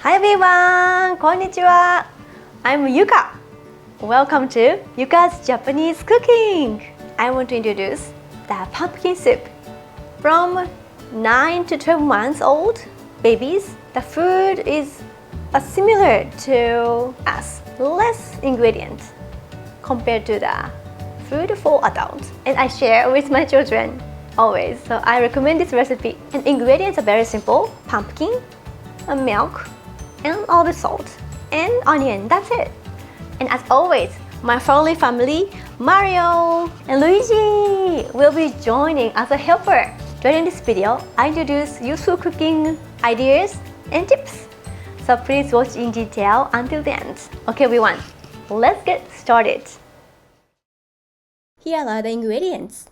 Hi everyone! こんにちは! I'm YUCa. Welcome to YUCa's Japanese cooking. I want to introduce the pumpkin soup. From 9 to 12 months old babies, the food is similar to us, less ingredients compared to the food for adults. And I share with my children always. So I recommend this recipe. And ingredients are very simple: pumpkin, milk, and all the salt and onion. That's it. And as always, my friendly family, Mario and Luigi, will be joining as a helper. During this video, I introduce useful cooking ideas and tips. So please watch in detail until the end. Okay everyone, let's get started. Here are the ingredients.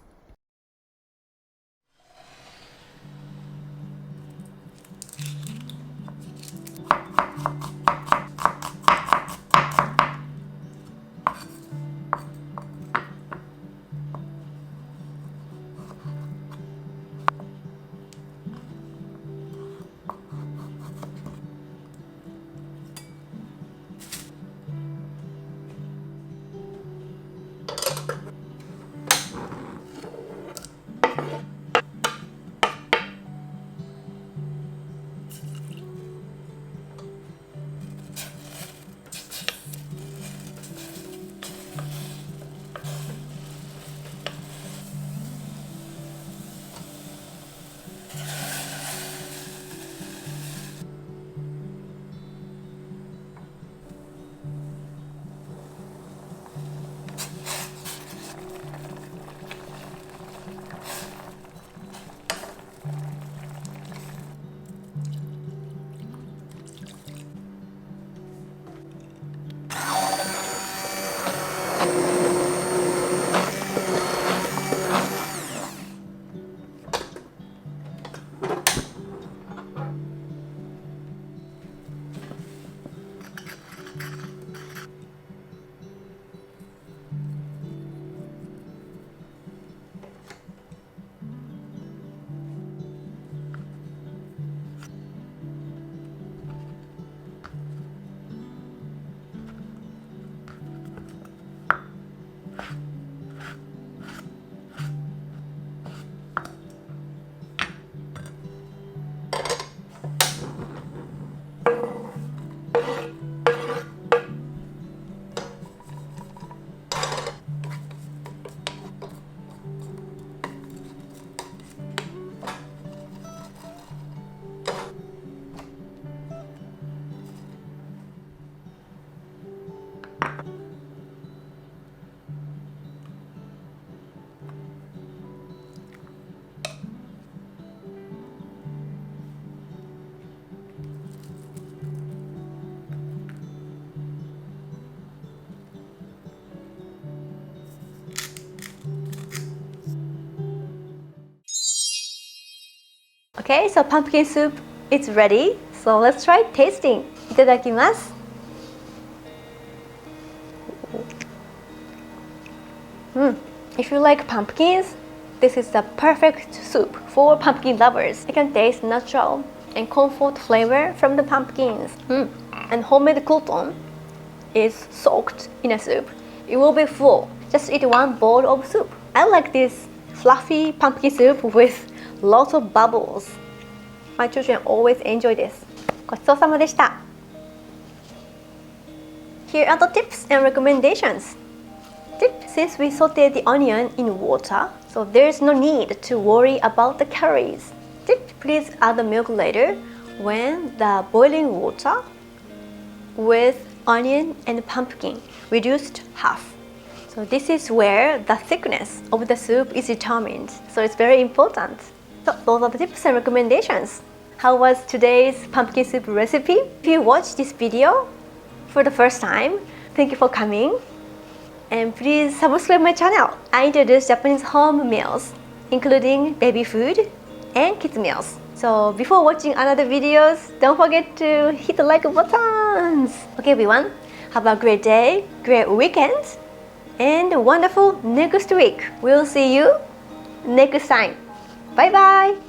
Okay, so pumpkin soup is ready. So let's try tasting. いただきます。If you like pumpkins, this is the perfect soup for pumpkin lovers. You can taste natural and comfort flavor from the pumpkins. And homemade crouton is soaked in a soup. It will be full. Just eat one bowl of soup. I like this fluffy pumpkin soup with lots of bubbles. My children always enjoy this. ごちそうさまでした。Here are the tips and recommendations. Tip: since we saute the onion in water, so there's no need to worry about the calories. Tip: please add the milk later when the boiling water with onion and pumpkin reduced half. So this is where the thickness of the soup is determined. So it's very important. So those are the tips and recommendations. How was today's pumpkin soup recipe? If you watched this video for the first time, thank you for coming. And please subscribe my channel. I introduce Japanese home meals, including baby food and kids meals. So before watching another videos, don't forget to hit the like buttons. Okay everyone, have a great day, great weekend, and a wonderful next week. We'll see you next time. Bye bye.